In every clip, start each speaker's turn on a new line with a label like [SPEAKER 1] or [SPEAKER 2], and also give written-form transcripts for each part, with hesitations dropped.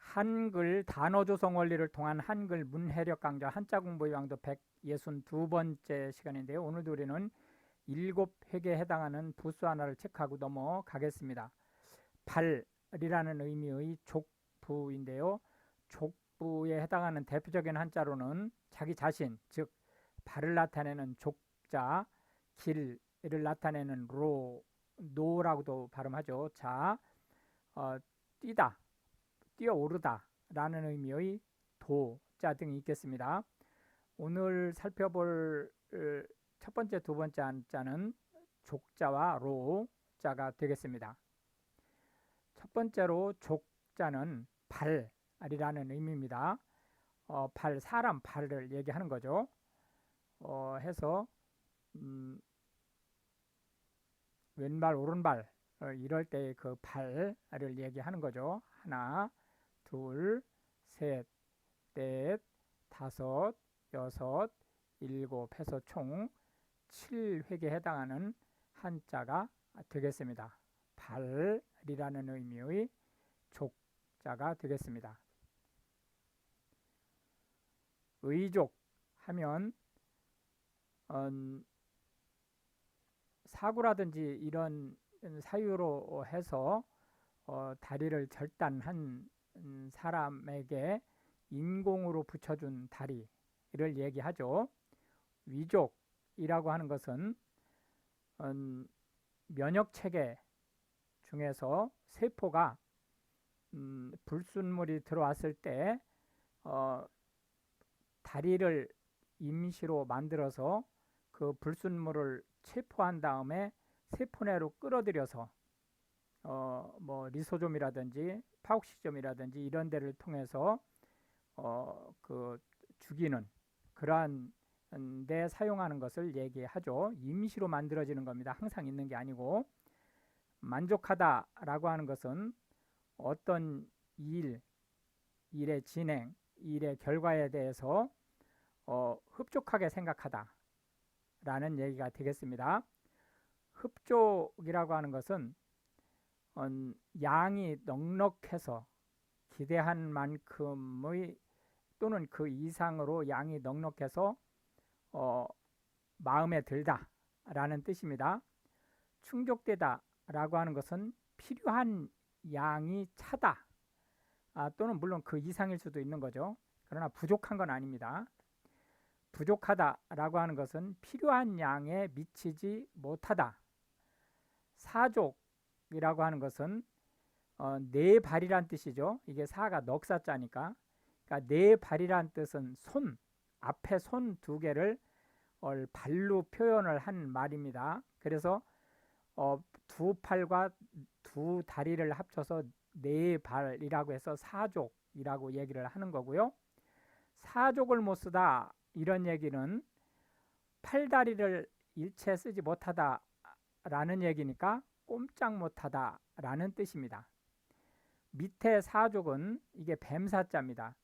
[SPEAKER 1] 한글 단어 조성 원리를 통한 한글 문해력 강좌 한자 공부의 왕도 162번째 시간인데요. 오늘도 우리는 7획에 해당하는 부수 하나를 체크하고 넘어가겠습니다. 발이라는 의미의 족부인데요. 족부에 해당하는 대표적인 한자로는 자기 자신, 즉 발을 나타내는 족자, 길을 나타내는 로, 노라고도 발음하죠. 자, 뛰다, 뛰어오르다 라는 의미의 도자 등이 있겠습니다. 오늘 살펴볼 첫 번째, 두 번째 한자는 족자와 로자가 되겠습니다. 첫 번째로 족자는 발이라는 의미입니다. 발, 사람 발을 얘기하는 거죠. 해서 왼발, 오른발 이럴 때 그 발을 얘기하는 거죠. 하나, 둘, 셋, 넷, 다섯, 여섯, 일곱 해서 총 7획에 해당하는 한자가 되겠습니다. 발이라는 의미의 족자가 되겠습니다. 의족 하면 사고라든지 이런 사유로 해서 다리를 절단한 사람에게 인공으로 붙여준 다리를 얘기하죠. 위족이라고 하는 것은 면역체계 중에서 세포가 불순물이 들어왔을 때 다리를 임시로 만들어서 그 불순물을 체포한 다음에 세포 내로 끌어들여서 뭐 리소좀이라든지 파옥시즘이라든지 이런 데를 통해서 그 죽이는 그러한 데 사용하는 것을 얘기하죠. 임시로 만들어지는 겁니다. 항상 있는 게 아니고. 만족하다라고 하는 것은 어떤 일의 진행, 일의 결과에 대해서 흡족하게 생각하다 라는 얘기가 되겠습니다. 흡족이라고 하는 것은 양이 넉넉해서 기대한 만큼의 또는 그 이상으로 양이 넉넉해서 마음에 들다 라는 뜻입니다. 충족되다 라고 하는 것은 필요한 양이 차다 또는 물론 그 이상일 수도 있는 거죠. 그러나 부족한 건 아닙니다. 부족하다 라고 하는 것은 필요한 양에 미치지 못하다. 사족이라고 하는 것은 네 발이란 뜻이죠. 이게 사가 넉사자니까. 그러니까 네 발이란 뜻은 손, 앞에 손 두 개를 발로 표현을 한 말입니다. 그래서 두 팔과 두 다리를 합쳐서 네 발이라고 해서 사족이라고 얘기를 하는 거고요. 사족을 못 쓰다 이런 얘기는 팔다리를 일체 쓰지 못하다 라는 얘기니까 꼼짝 못하다 라는 뜻입니다. 밑에 사족은 이게 뱀사자입니다.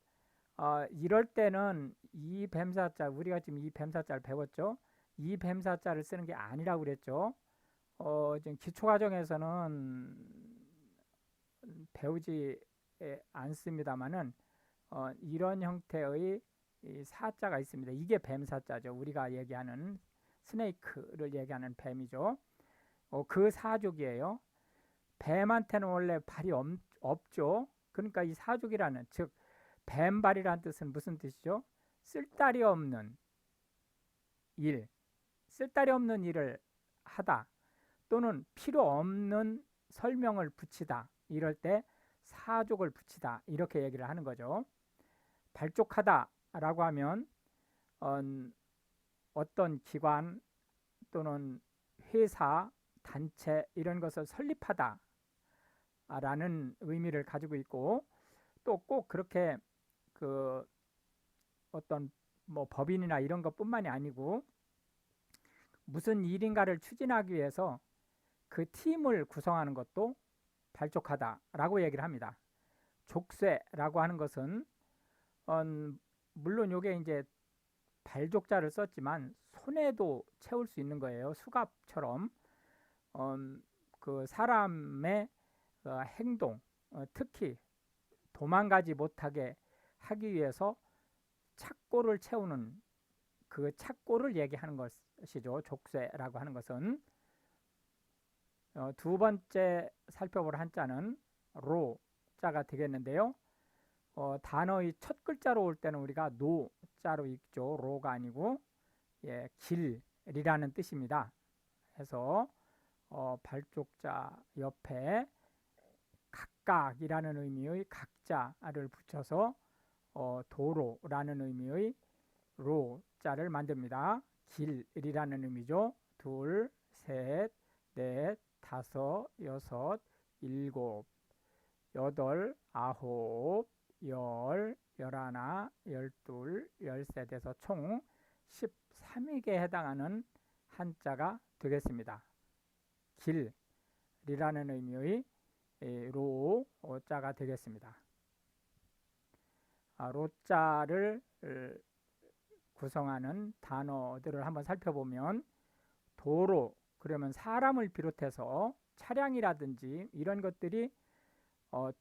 [SPEAKER 1] 이럴 때는 이 뱀사자, 우리가 지금 이 뱀사자를 배웠죠. 이 뱀사자를 쓰는 게 아니라고 그랬죠. 지금 기초과정에서는 배우지 않습니다만은 이런 형태의 이 사자가 있습니다. 이게 뱀사자죠. 우리가 얘기하는 스네이크를 얘기하는 뱀이죠. 그 사족이에요. 뱀한테는 원래 발이 없죠. 그러니까 이 사족이라는 즉 뱀발이라는 뜻은 무슨 뜻이죠? 쓸데리 없는 일, 쓸데리 없는 일을 하다 또는 필요 없는 설명을 붙이다 이럴 때 사족을 붙이다 이렇게 얘기를 하는 거죠. 발족하다 라고 하면 어떤 기관 또는 회사, 단체 이런 것을 설립하다 라는 의미를 가지고 있고 또 꼭 그렇게 그 어떤 뭐 법인이나 이런 것뿐만이 아니고 무슨 일인가를 추진하기 위해서 그 팀을 구성하는 것도 발족하다라고 얘기를 합니다. 족쇄라고 하는 것은 물론 이게 이제 발족자를 썼지만 손에도 채울 수 있는 거예요. 수갑처럼 그 사람의 행동, 특히 도망가지 못하게 하기 위해서 착고를 채우는 그 착고를 얘기하는 것이죠. 족쇄라고 하는 것은. 두 번째 살펴볼 한자는 로자가 되겠는데요. 단어의 첫 글자로 올 때는 우리가 노자로 읽죠. 로가 아니고 길이라는 뜻입니다. 해서 발족자 옆에 각각이라는 의미의 각자를 붙여서 도로라는 의미의 로자를 만듭니다. 길이라는 의미죠. 둘, 셋, 넷, 다섯, 여섯, 일곱, 여덟, 아홉, 열, 열하나, 열둘, 열셋에서 총 13위에 해당하는 한자가 되겠습니다. 길이라는 의미의 로자가 되겠습니다. 로자를 구성하는 단어들을 한번 살펴보면 도로, 그러면 사람을 비롯해서 차량이라든지 이런 것들이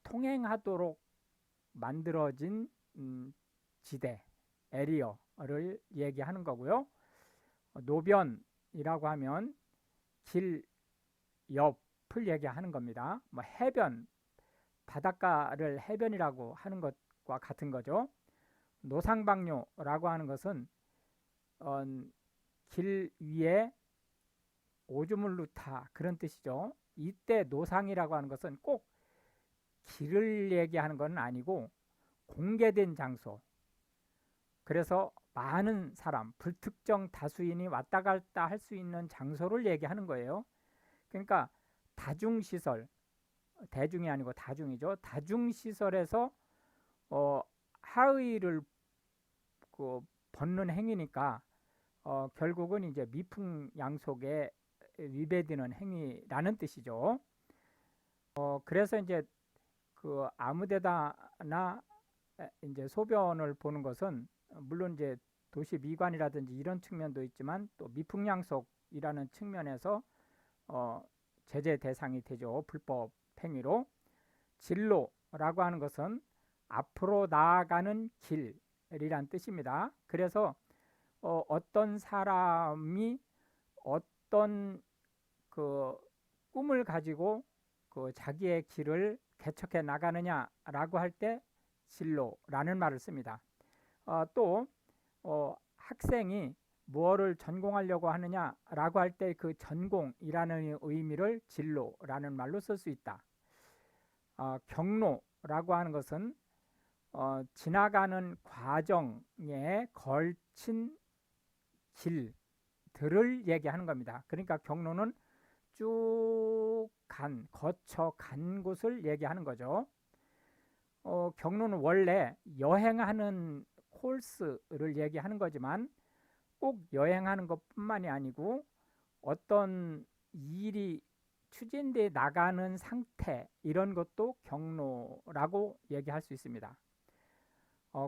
[SPEAKER 1] 통행하도록 만들어진 지대, 에리어를 얘기하는 거고요. 노변이라고 하면 길 옆을 얘기하는 겁니다. 해변, 바닷가를 해변이라고 하는 것과 같은 거죠. 노상방뇨라고 하는 것은 길 위에 오줌을 누다 그런 뜻이죠. 이때 노상이라고 하는 것은 꼭 길을 얘기하는 건 아니고 공개된 장소, 그래서 많은 사람, 불특정 다수인이 왔다 갔다 할 수 있는 장소를 얘기하는 거예요. 그러니까 다중시설, 대중이 아니고 다중이죠. 다중시설에서 하의를 벗는 행위니까 결국은 이제 미풍양속에 위배되는 행위라는 뜻이죠. 그래서 이제 아무데다나 이제 소변을 보는 것은 물론 이제 도시 미관이라든지 이런 측면도 있지만 또 미풍양속이라는 측면에서 제재 대상이 되죠. 불법 행위로. 진로라고 하는 것은 앞으로 나아가는 길이란 뜻입니다. 그래서 어떤 사람이 어떤 꿈을 가지고 자기의 길을 개척해 나가느냐라고 할 때 진로라는 말을 씁니다. 또 학생이 무엇을 전공하려고 하느냐라고 할 때 그 전공이라는 의미를 진로라는 말로 쓸 수 있다. 경로라고 하는 것은 지나가는 과정에 걸친 길들을 얘기하는 겁니다. 그러니까 경로는 쭉 거쳐 간 곳을 얘기하는 거죠. 경로는 원래 여행하는 코스를 얘기하는 거지만 꼭 여행하는 것뿐만이 아니고 어떤 일이 추진돼 나가는 상태, 이런 것도 경로라고 얘기할 수 있습니다.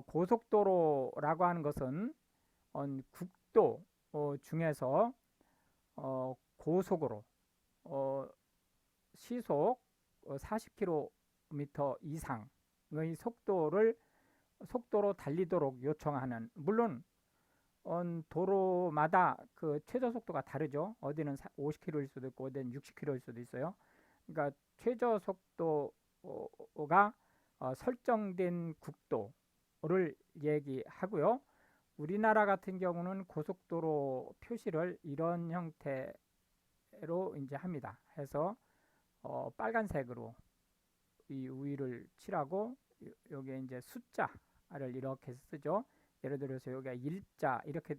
[SPEAKER 1] 고속도로라고 하는 것은 국도 중에서 고속으로 시속 40km 이상의 속도로 달리도록 요청하는, 물론 도로마다 그 최저 속도가 다르죠. 어디는 50km일 수도 있고 어디는 60km일 수도 있어요. 그러니까 최저 속도가 설정된 국도를 얘기하고요. 우리나라 같은 경우는 고속도로 표시를 이런 형태로 이제 합니다. 해서 빨간색으로 이 우위를 칠하고 여기에 이제 숫자를 이렇게 쓰죠. 예를 들어서 여기가 일자 이렇게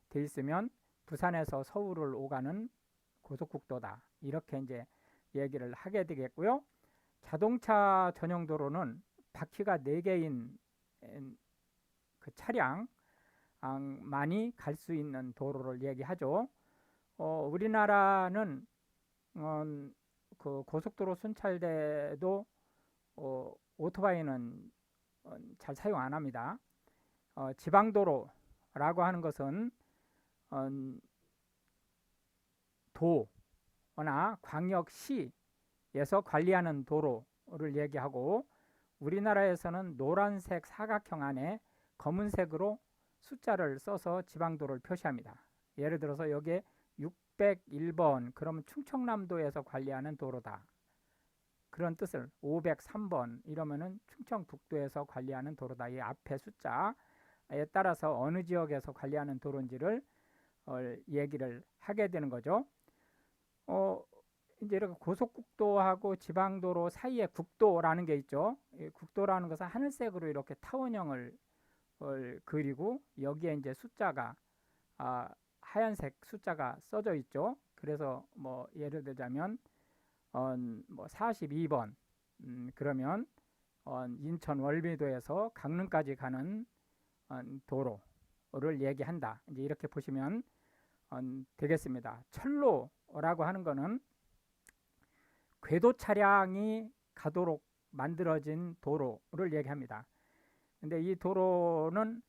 [SPEAKER 1] 돼 있으면 부산에서 서울을 오가는 고속국도다, 이렇게 이제 얘기를 하게 되겠고요. 자동차 전용 도로는 바퀴가 4개인 그 차량만이 갈 수 있는 도로를 얘기하죠. 우리나라는 그 고속도로 순찰대도 오토바이는 잘 사용 안 합니다. 지방도로라고 하는 것은 도나 광역시에서 관리하는 도로를 얘기하고, 우리나라에서는 노란색 사각형 안에 검은색으로 숫자를 써서 지방도를 표시합니다. 예를 들어서 여기에 601번 그러면 충청남도에서 관리하는 도로다. 그런 뜻을 503번 이러면은 충청북도에서 관리하는 도로다. 이 앞에 숫자에 따라서 어느 지역에서 관리하는 도로인지를 얘기를 하게 되는 거죠. 이제 이렇게 고속국도하고 지방도로 사이에 국도라는 게 있죠. 국도라는 것은 하늘색으로 이렇게 타원형을 그리고 여기에 이제 숫자가 하얀색 숫자가 써져 있죠. 그래서 뭐 예를 들자면 뭐 42번 그러면 인천 월미도에서 강릉까지 가는 도로를 얘기한다. 이제 이렇게 보시면 되겠습니다. 철로라고 하는 것은 궤도 차량이 가도록 만들어진 도로를 얘기합니다. 근데 이 도로는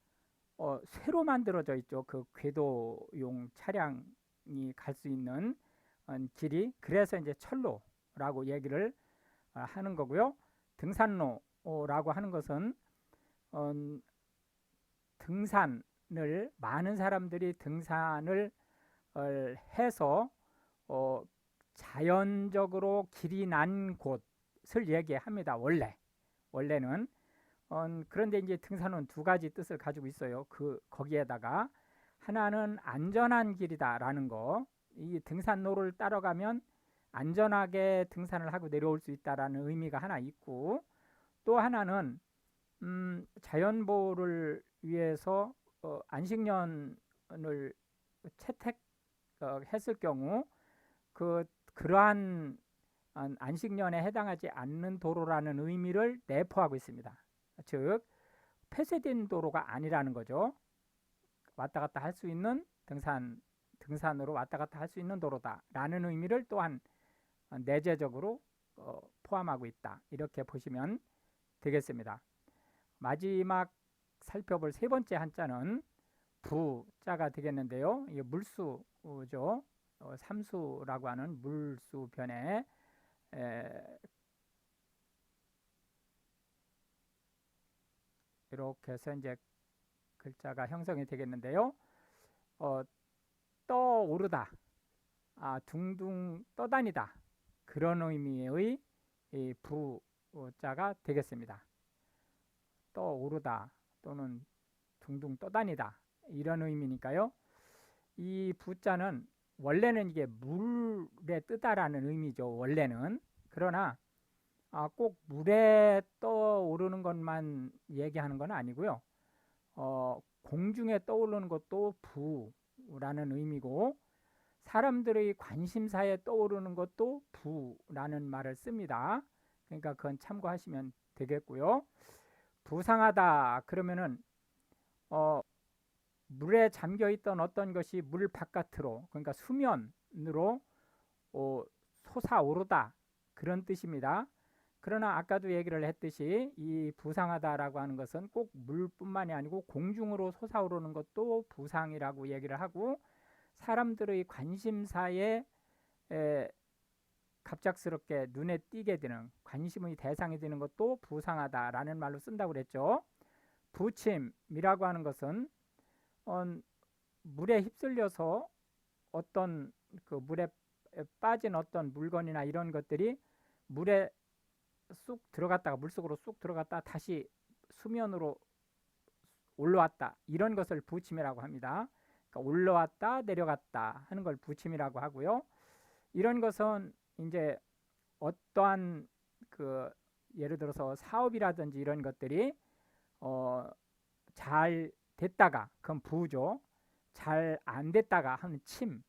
[SPEAKER 1] 쇠로 만들어져 있죠. 그 궤도용 차량이 갈 수 있는 길이. 그래서 이제 철로라고 얘기를 하는 거고요. 등산로라고 하는 것은 등산을 많은 사람들이 등산을 해서 자연적으로 길이 난 곳을 얘기합니다. 원래는 그런데 이제 등산은 두 가지 뜻을 가지고 있어요. 거기에다가 하나는 안전한 길이다라는 거, 이 등산로를 따라가면 안전하게 등산을 하고 내려올 수 있다라는 의미가 하나 있고, 또 하나는 자연보호를 위해서 안식년을 채택했을 경우 그러한 안식년에 해당하지 않는 도로라는 의미를 내포하고 있습니다. 즉 폐쇄된 도로가 아니라는 거죠. 왔다 갔다 할 수 있는 등산으로 왔다 갔다 할 수 있는 도로다라는 의미를 또한 내재적으로 포함하고 있다. 이렇게 보시면 되겠습니다. 마지막 살펴볼 세 번째 한자는 부자가 되겠는데요. 이게 물수죠. 삼수라고 하는 물수변에 이렇게 해서 이제 글자가 형성이 되겠는데요. 떠오르다, 둥둥 떠다니다, 그런 의미의 이 부자가 되겠습니다. 떠오르다 또는 둥둥 떠다니다 이런 의미니까요. 이 부자는 원래는 이게 물에 뜨다라는 의미죠. 원래는. 그러나 꼭 물에 떠오르는 것만 얘기하는 건 아니고요. 공중에 떠오르는 것도 부라는 의미고, 사람들의 관심사에 떠오르는 것도 부라는 말을 씁니다. 그러니까 그건 참고하시면 되겠고요. 부상하다 그러면은 물에 잠겨 있던 어떤 것이 물 바깥으로, 그러니까 수면으로 솟아오르다 그런 뜻입니다. 그러나 아까도 얘기를 했듯이 이 부상하다라고 하는 것은 꼭 물뿐만이 아니고 공중으로 솟아오르는 것도 부상이라고 얘기를 하고, 사람들의 관심사에 갑작스럽게 눈에 띄게 되는, 관심의 대상이 되는 것도 부상하다라는 말로 쓴다고 그랬죠. 부침이라고 하는 것은 물에 휩쓸려서 어떤 물에 빠진 어떤 물건이나 이런 것들이 물에 쑥 들어갔다가, 물속으로 쑥 들어갔다 다시 수면으로 올라왔다, 이런 것을 부침이라고 합니다. 그러니까 올라왔다 내려갔다 하는 걸 부침이라고 하고요. 이런 것은 이제 어떠한 예를 들어서 사업이라든지 이런 것들이 잘 됐다가 그건 부죠. 잘 안 됐다가 하는 침,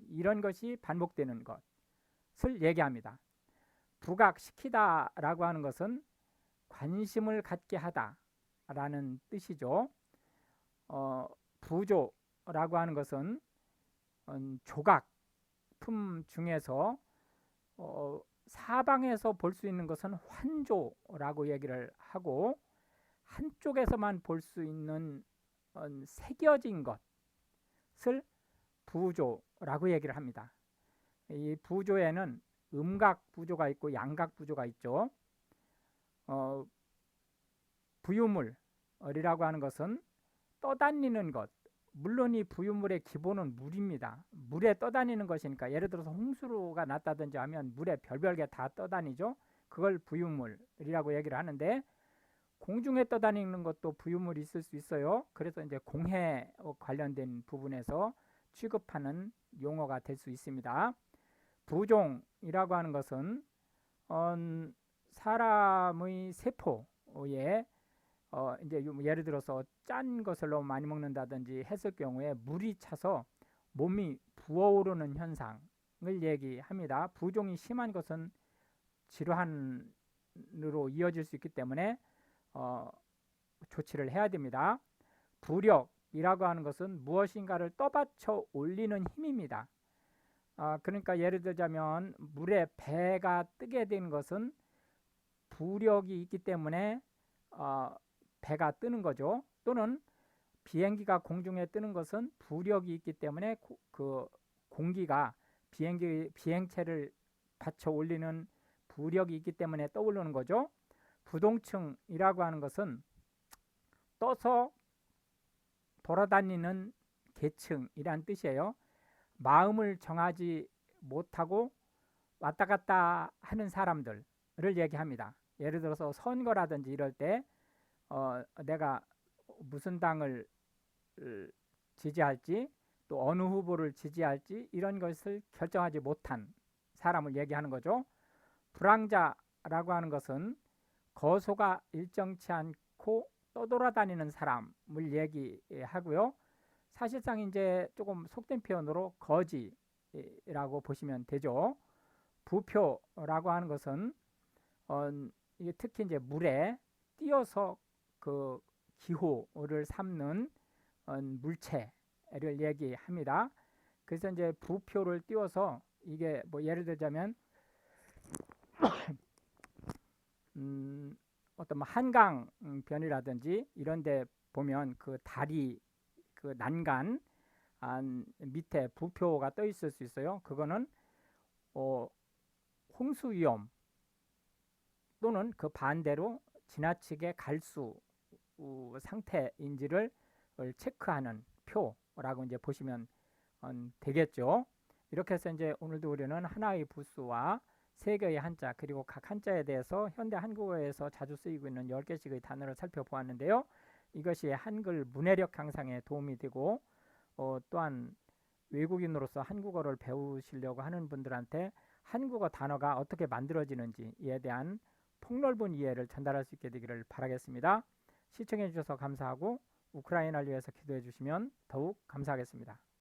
[SPEAKER 1] 이런 것이 반복되는 것을 얘기합니다. 부각시키다라고 하는 것은 관심을 갖게 하다라는 뜻이죠. 부조라고 하는 것은 조각품 중에서 사방에서 볼 수 있는 것은 환조라고 얘기를 하고, 한쪽에서만 볼 수 있는 새겨진 것을 부조라고 얘기를 합니다. 이 부조에는 음각 부조가 있고 양각 부조가 있죠. 부유물이라고 하는 것은 떠다니는 것. 물론 이 부유물의 기본은 물입니다. 물에 떠다니는 것이니까 예를 들어서 홍수가 났다든지 하면 물에 별별 게 다 떠다니죠. 그걸 부유물이라고 얘기를 하는데 공중에 떠다니는 것도 부유물이 있을 수 있어요. 그래서 이제 공해 관련된 부분에서 취급하는 용어가 될 수 있습니다. 부종이라고 하는 것은 사람의 세포에 이제 예를 들어서 짠 것을 너무 많이 먹는다든지 했을 경우에 물이 차서 몸이 부어오르는 현상을 얘기합니다. 부종이 심한 것은 질환으로 이어질 수 있기 때문에 조치를 해야 됩니다. 부력이라고 하는 것은 무엇인가를 떠받쳐 올리는 힘입니다. 그러니까 예를 들자면 물에 배가 뜨게 되는 것은 부력이 있기 때문에 배가 뜨는 거죠. 또는 비행기가 공중에 뜨는 것은 부력이 있기 때문에 그 공기가 비행체를 받쳐 올리는 부력이 있기 때문에 떠오르는 거죠. 부동층이라고 하는 것은 떠서 돌아다니는 계층이란 뜻이에요. 마음을 정하지 못하고 왔다 갔다 하는 사람들을 얘기합니다. 예를 들어서 선거라든지 이럴 때 내가 무슨 당을 지지할지 또 어느 후보를 지지할지 이런 것을 결정하지 못한 사람을 얘기하는 거죠. 불황자라고 하는 것은 거소가 일정치 않고 떠돌아다니는 사람을 얘기하고요. 사실상 이제 조금 속된 표현으로 거지라고 보시면 되죠. 부표라고 하는 것은 이게 특히 이제 물에 띄어서 그 기호를 삼는 물체를 얘기합니다. 그래서 이제 부표를 띄워서 이게 뭐 예를 들자면 어떤 뭐 한강변이라든지 이런데 보면 그 다리 그 난간 밑에 부표가 떠 있을 수 있어요. 그거는 홍수 위험 또는 그 반대로 지나치게 갈수 상태인지를 체크하는 표라고 이제 보시면 되겠죠. 이렇게 해서 이제 오늘도 우리는 하나의 부수와 세 개의 한자 그리고 각 한자에 대해서 현대 한국어에서 자주 쓰이고 있는 10개씩의 단어를 살펴보았는데요. 이것이 한글 문해력 향상에 도움이 되고 또한 외국인으로서 한국어를 배우시려고 하는 분들한테 한국어 단어가 어떻게 만들어지는지에 대한 폭넓은 이해를 전달할 수 있게 되기를 바라겠습니다. 시청해 주셔서 감사하고 우크라이나를 위해서 기도해 주시면 더욱 감사하겠습니다.